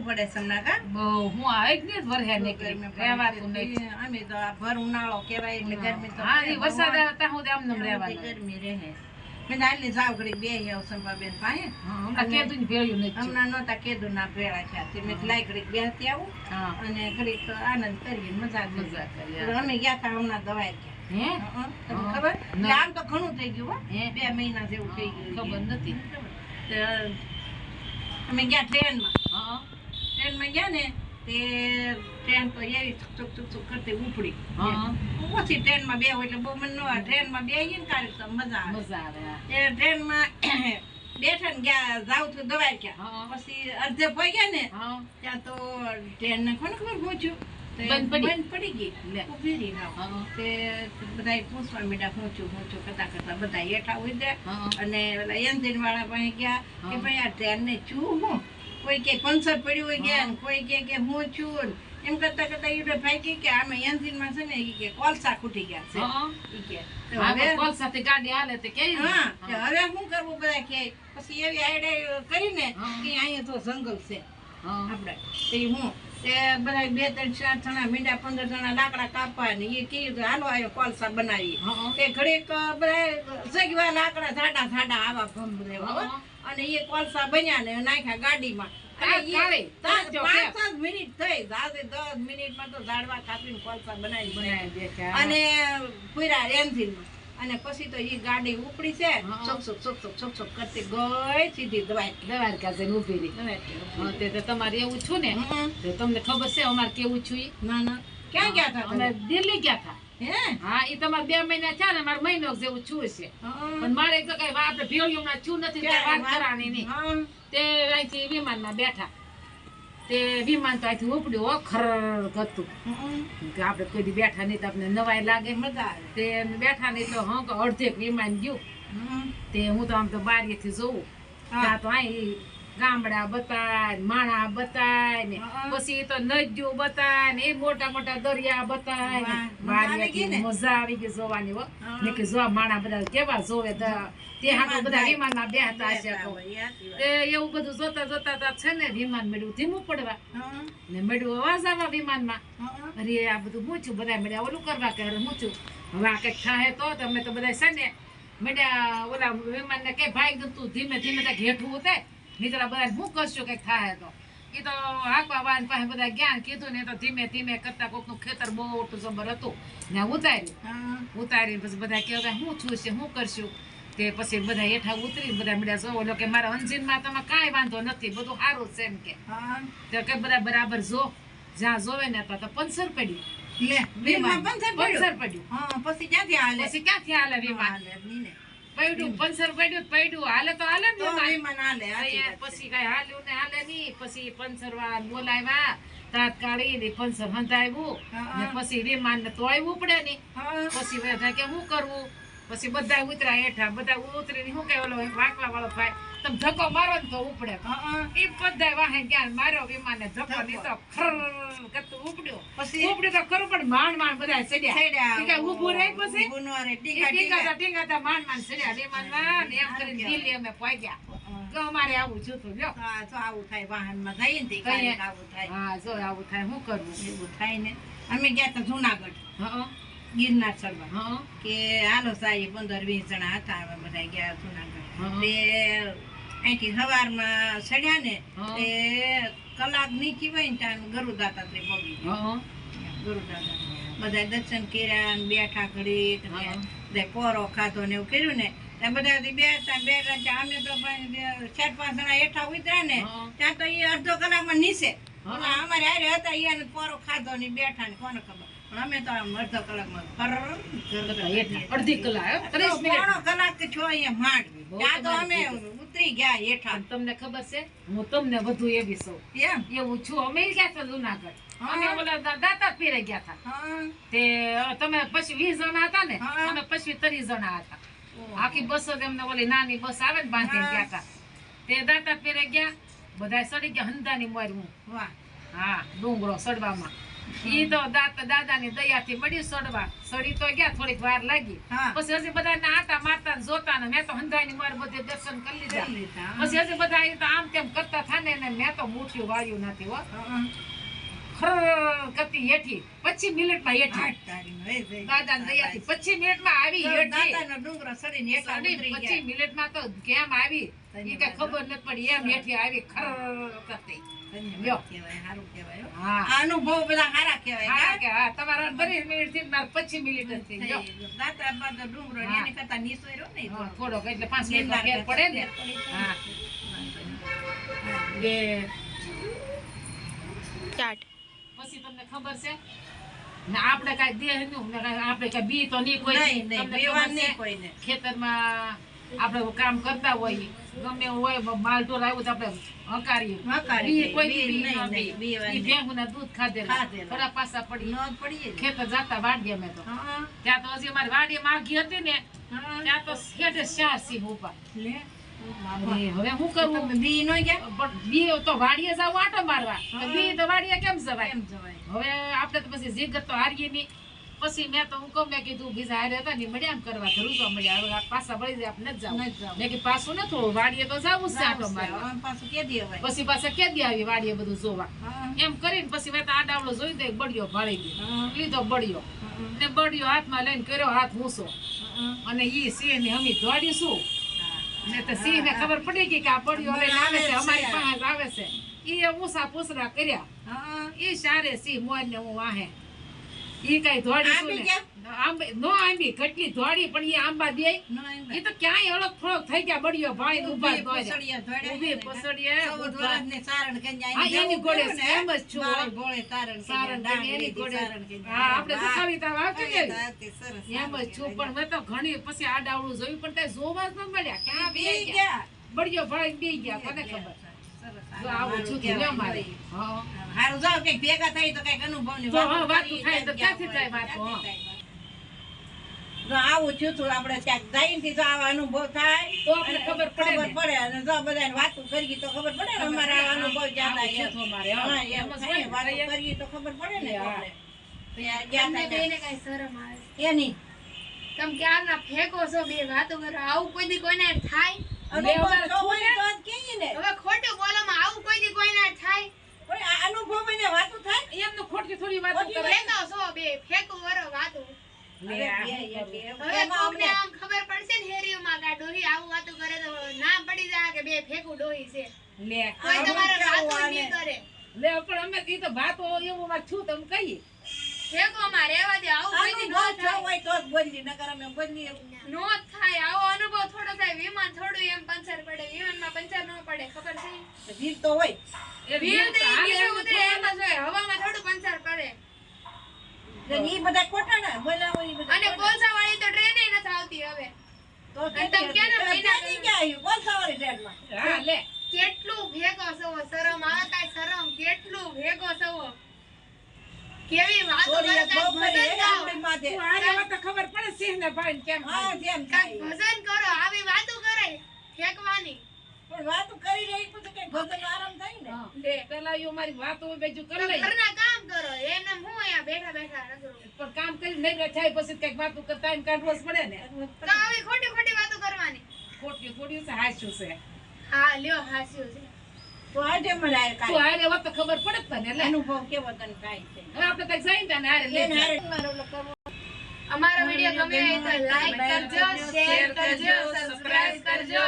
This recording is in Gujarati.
પડે છે હમણાં કા બહુ હું આવે જ નહીં વરહે નીકળી રહેવાતું નહીં. અમે તો આ ભર ઉનાળો કહેવાય એટલે ગરમી તો હા ઈ વરસાદ આવે ત્યાં સુધી આમ નામ રહેવાનું. ગરમી રહે મેં આટલી જાવ ઘડી બેહી આવ સંભાબેન પાસે હમણાં કેદું ને ભેળ્યું નથી. હમણાં નહોતા કેદું ના ભેળા થયા તે મેં લાઈ ઘડીક બેસતી આવું અને ઘડીક આનંદ કરીએ મજા કરીએ. અમે ગયા હતા હમણાં દવાઈ ગયા તમને ખબર આમ તો ઘણું થઈ ગયું 2 મહિના જેવું થઈ ગયું ખબર નથી. અમે ગયા ટ્રેનમાં ગયા ને તે ટ્રેન તો એવી ચુક કરતી ઉપડી ઓછી ટ્રેનમાં બે હોય એટલે બહુ મને ન ટ્રેનમાં બેહીએ ને કાલે મજા આવે. એ ટ્રેનમાં બેઠા ને ગયા જાવ તો દવાઈ ગયા પછી અડધે પહોંચ્યા ને ત્યાં તો ટ્રેન ને કોને ખબર પહોંચ્યું બંધ પડી ગઈ ઉભી રહી તે બધા પૂછવા મીડા પહોંચ્યું કરતા બધા હેઠા ઉતર્યા અને ઓલા એન્જિન વાળા પાસે ગયા કે ભાઈ આ ટ્રેન ને છું હું કોઈ કે પંચર પડ્યું હોય ગયા કોઈ કે હું છું એમ કરતા ઈડે ભાઈ કે આમે એન્જિન માં છે ને ઈ કે કોલસા ખૂટી ગયા છે ઈ કે હવે કોલસા થી ગાડી હાલે તે કે હવે શું કરવું બધા કે પછી એવી આઈડિયા કરીને કે અહીંયા તો જંગલ છે આપણે તે હું તે બધા 2-3-4 જણા મીંડા 15 જણા લાકડા કાપવા ને એ કીધું હાલો આવ્યો કોલસા બનાવી તે ઘડીક બધા સગવા લાકડા સાડા આવા ભમ બધા અને એ કોલસા બન્યા ને નાખ્યા ગાડીમાં. 5 મિનિટ થઈ 10 મિનિટમાં તો ઝાડવા કાપીને કોલસા બનાવી અને પૂરા એન્જિનમાં અને પછી તો એ ગાડી ઉપડી છે છોક કરતી ગઈ સીધી દ્વારકા જઈને ઉભી રહી. તે તમારે એવું છું ને તમને ખબર છે અમારે કેવું છું? ના ક્યાં ગયા હતા અમે દિલ્હી ગયા હતા. હા એ તમારે 2 મહિના થયા ને મારે મહિનો જેવું છું છે પણ મારે તો કઈ આપણે ભેળિયું છું નથી વાત કરવાની નહીં. તે અહીંથી વિમાનમાં બેઠા તે વિમાન તો અહીંથી ઉપડ્યું ખર ગતું આપણે કોઈ દી બેઠા નહીં તો આપણે નવાઈ લાગે મજા આવે. તે બેઠા નહીં તો અડધેક વિમાન ગયું તે હું તો આમ તો બારીએથી જોઉં ત્યાં તો અહીં ગામડા બતાય માણા બતાય ને પછી તો નદીઓ બતાય ને એ મોટા મોટા દરિયા બતાય મજા આવી ગઈ જોવાની હો ને કે જો માણા બધા કેવા જોવે તે હાટો બધા વિમાનમાં બેહતા હશે તે એવું બધું જોતા જોતા છે ને વિમાન મળ્યું ધીમું પડવા ને મળ્યું અવાજ આવવા વિમાનમાં. અરે આ બધું મૂછું બધા મળ્યા ઓલું કરવા કે મૂછું હવે આ કઈક થાય તો અમે તો બધા છે ને મળ્યા ઓલા વિમાન ને કે ભાઈ તું ધીમે ધીમે ઘેઠવું થાય નીતરા બધા શું કરશું કઈક થાય તો એ તો હાંકવા વાન પાસે બધા જ્ઞાન કીધું ને તો ધીમે ધીમે કરતા કોકનું ખેતર બહુ મોટું જબર હતું ને ઉતારી પછી બધા કહેવાય શું છું છે શું કરશું તે પછી બધા હેઠા ઉતરી બધા મળ્યા જોવો કે મારા અંજીનમાં તમે કાંઈ વાંધો નથી બધું સારું છે એમ કે બધા બરાબર જો જ્યાં જોવે ને તો પંચર પડ્યું પછી ક્યાંથી હાલે વિમાન પંચર પડ્યું હાલે તો હાલે પછી કઈ હાલ્યું ને હાલે નહી પછી પંચર વાળા બોલાવ્યા તાત્કાલિક પંચર હંધાવ્યું ને પછી વિમાન ને તો આવવું પડે નઈ પછી બધા કે શું કરવું પછી બધા ઉતર્યા હેઠા બધા ઉતરીને શું કે ઓલો વાંકવા વાળો ભાઈ તમે ધક્કો મારો ને તો ઉપડે એ બધા વાહે ગયા માર્યો વિમાન ને ધક્કો નહીં તો ખર ઉપડ્યો પછી ઉપડ્યું તો ખરું પણ માંડ બધા ચડ્યા ઉભું રહી પછી ટીંગાતા માંડ ચડ્યા વિમાન માં ને એમ કરીને દિલ્હી અમે પહોંચ્યા. અમારે આવું જોતું જો આવું થાય વાહનમાં જઈએ ને આવું થાય. હા જો આવું થાય શું કરવું એવું થાય ને. અમે ગયા હતા જુનાગઢ ગિરનાર ચડવા કે હાલો સાહેબ 15-20 જણા હતા અમે બધા ગયા જુનાગઢ. તે અહીંથી સવારમાં ચડ્યા ને તે કલાક નીચી હોય ને ત્યાં ગરુદાતા પગી ગરુદાતા બધા દર્શન કર્યા બેઠા ઘડી પોરો ખાધો ને એવું કર્યું ને બધા બેઠા અમે તો 4-5 જણા હેઠા ઉતર્યા ને ત્યાં તો એ અડધો કલાકમાં નીચે અમારે હારે હતા એને પોરો ખાધો ને બેઠા ને કોને ખબર અમે તો અડધો કલાકમાં અડધી કલાક છો અહીંયા માંડ ત્યાં તો અમે ઉતરી ગયા હેઠા. તમને ખબર છે હું તમને વધુ એવી સૌ એવું છું અમે ગયા હતા જુનાગઢ અમે ઓલા દાતા પીરે ગયા હતા તે તમે પછી 20 જણા હતા ને અમે પછી 30 જણા હતા આખી બસ જ એમને ઓલી નાની બસ આવે ને બાંધીને ગયા હતા તે દાતા પીરે ગયા બધા સડી ગયા હંધાની મોર હું હા ડુંગરો સડવામાં ઈ તો દાદાની દયાથી મળ્યું સડવા. સડી તો ગયા, થોડીક વાર લાગી. હા. પછી હજી બધાને આટા મારતા ને જોતા ને મેં તો હંધાઈની માર બધે દર્શન કરી લીધા. પછી હજી બધા ઈ તો આમ તેમ કરતા થાને ને મેં તો મુઠ્ઠીઓ વાળ્યું નથી હો. ખર કરતી હેઠી 25 મિનિટમાં હેઠી. દાદાની દયાથી 25 મિનિટમાં આવી હેઠી. દાદાનો ડુંગરો સડીને હેઠા ઉતરી 25 ગયા. મિનિટમાં તો કેમ આવી ઈ કઈ ખબર નથી પડી. એમ હેઠી આવી ખર કરતી. લ્યો. કહેવાય, હારું કહેવાય હો. હા. આ અનુભવ બધા હારા કહેવાય. હા કે હા, તમારા 30 મિનિટ થી મારે 25 મિનિટ જ થઈ ગયો. દાતા બાદ ડુંગરો ને એની કરતા નીચો રહ્યો ને ઈ હા, થોડો. થોડોક એટલે 5 મિનિટ ફેર પડે ને. હા. બે પછી તમને ખબર છે ને આપણે કાઈ દેહ નું ને આપણે કાઈ બી તો નહીં કોઈ નહીં, નહીં, તમને બેવા ખબર નહીં છે? કોઈને. ખેતરમાં આપણે કામ કરતા હોય ગમે એવું હોય માલ ઢોર આવ્યું તો આપણે હકારીએ. હકારી બી કોઈ બી બી નહીં, ન બી. નહીં, બીવા ઈ નહીં. ભેંસુના દૂધ ખાધેલા. ખાધેલા. થોડા પાસા પડી ન પડીએ ને. ખેતર જાતા વાડીએ મેં તો હા, ત્યાં તો હજી અમારી વાડીમાં આઘી હતી ને હા. ત્યાં તો હેઠે 4 સિંહ ઉભા. લે. અરે હવે શું કરવું? તમે બી નો ગયા? પણ બી તો વાડીએ જાવ આટો મારવા. તો બી તો વાડીએ કેમ જવાય? એમ જવાય. હવે આપણે તો પછી જીગત તો હારીએ નહીં. પછી મેં તો હું કહું મેં કીધું બીજા હારે હતા ને મળ્યા એમ કરવા ધરુકા મળ્યા. હવે આ પાછા વળી જાય આપણે નથી નથી જાવું. જાવું. મેં કીધું પાછું ન થોડું વાડીએ તો જાવું જ છે આટો મારવા. હવે પાછું કેદી અવાય? પછી પાછા કેદી આવી વાડીએ બધું જોવા. હા, એમ કરીને પછી મેં તો આ ડાવલો જોઈ તો એક બળિયો ભાળી ગયો. હા, લીધો બળિયો હા, ને બળિયો હાથમાં લઈને કર્યો હાથ ઊંચો હા. અને ઈ સિંહ ને અમે દોડીશું. ને તો સિંહ ને ખબર પડી ગઈ કે આ બળિયો લઈને આવે છે અમારી પાસે આવે છે. ઈ ઊંચા પૂછડા કર્યા. હા. ઈ સારે સિંહ મોર ને હું વાહે ઈ કઈ દોડી આંબી શું ગયા? ને આંબે નો આંબી કેટલી દોડી પણ ઈ આંબા દે નો એમ ઈ તો ક્યાંય અલગ થોડોક થઈ ગયા બળિયો ભાઈ ઉભા ઊભી દોડ્યા. પસડીયા દોડ્યા ઊભી ને. પસડીએ, ચૌદ ઊભા. વર્ષને સારણ કન્યા હા, એની જવું ઘોડે પડ્યું ને. એમ જ છું. બાળ ભોળે તારણ સારણ કન્યા, કન્યા, એની ડાંગરીથી ઘોડે. સારણ કન્યા. હા, આપણે વાહ. સખાવી તા આવતી અરે, ગઈ. તારથી સરસ એમ સારું જ છું કહેવાય. પણ મેં તો ઘણી પછી આ ડાવડું જોયું પણ કઈ જોવા જ ન મળ્યા. ક્યાં બી બે ગયા? ગયા. બળિયો ભાઈ બે ગયા કોને ખબર. સરસ, જો આવું છું કહેવાય. લ્યો મારે. હા. હારું જાઓ કંઈક ભેગા થઈ તો કંઈક અનુભવની તો હા, વાતો વાતો કરીએ, થાય તો ક્યાંક ક્યાંથી થાય ગયા વાતો, હોય, હા. ક્યાંથી થાય વાતો. જો આવું થયું તું આપણે ક્યાંક જઈને થી જો આવા અનુભવ થાય તો આપણે અને ખબર પડે ને. ખબર પડે અને જો બધાને વાતો કરીએ તો ખબર પડે ને અમારા આવા અનુભવ જ્યાં આવું થાય થયું તું મારે, હા. હા, એમ એમ જ થાય ને, હોય ને. વાતો કરીએ તો ખબર પડે ને હા. આપણે. ત્યાં ગયા તમને તા બેને કઈ શરમ આવે ત્યાં. એની તમે ક્યારના ફેંકો છો બે વાતો કરો આવું કોઈ દી કોઈને થાય અનુભવ અમારે તો છું હોય ને. તો જ કહીએ ને. હવે ખોટું બોલોમાં આવું કોઈ દી કોઈને થાય પણ આ અનુભવ એને વાતો થાય એમનું ખોટી થોડી વાતો ખોટી કરે. ફેંકો છો બે ફેંકો વરો વાતો લે, અરે, આ બે, શું બે, કરું? બે. હવે એમાં કોકને અમને આમ ખબર પડશે ને હેરીઓમાં કે આ ડોહી આવું વાતો કરે તો ના પડી જાય કે બે ફેંકું ડોહી છે લે, કોઈ આવું તમારે કેવું વાતો આને? નહીં કરે લે, પણ અમે ઈ તો વાતો એવું માં છું તમે કહીએ. ફેંકોમાં રહેવા દે આવું કોઈ દી અનુભવ ન થયો થાય હોય તો જ બોલીએ, નકર અમે બોલીએ નો થાય આવો અનુભવ થોડો થાય વિમાન થોડું એમ પંચર પડે વિમાનમાં પંચર ન પડે ખબર છે જીત તો હોય. એ વ્હીલ તો તો હાલે નીચે એમ ઉતરે તો એમ જ હોય હવામાં થોડું પંચર પડે એટલે ઈ બધા ખોટા ને બોલ્યા હોય ઈ બધા અને ખોટા. કોલસા વાળી તો ટ્રેન નથી આવતી હવે તો અને તમે કેટલી ક્યારે હતી? મહિના ત્યાંથી ક્યાં આવ્યું? કોલસાવાળી ટ્રેનમાં. હા, લે. કેટલું ભેગો સવો શરમ આવે કાઈ શરમ કેટલું ભેગો સવો કેવી વાતો છોડીએ કરો બહુ કાંઈક કરી, ભજન ગાઓ આપણી માથે. તું હારે વાત તો ખબર પડે સિંહ ને ભાઈ ને કેમ હા, થાય. જેમ કાંઈક થાય. ભજન કરો આવી વાતો કરાય ફેંકવાની પણ વાતો કરી રહી પછી કઈ ભજન આરામ થાય ને. હા. લે, પેલા ઈ અમારી વાતો બીજું કરી લઈએ. ઘરના કામ કરો એમને હું અહીંયા બેઠા બેઠા રગડું પણ કામ કરી નહીં થાય પછી કઈક વાતો કરતા એમ કાઢવો જ પડે ને. તો આવી ખોટી ખોટી વાતો કરવાની ખોટી થોડી છે હાસ્યું છે. હા લ્યો હાસ્યું છે તો આજે મને આ તું કાંઈ હારે વાત તો ખબર પડે જ તને. લે, અનુભવ કેવો તને થાય છે. હવે આપણે કઈક જઈને તને હારે લઈ એને જાય. હારે મારો ઓલો કરવો. અમારો વિડિયો ગમે તો લાઈક કરજો શેર કરજો સબસ્ક્રાઇબ કરજો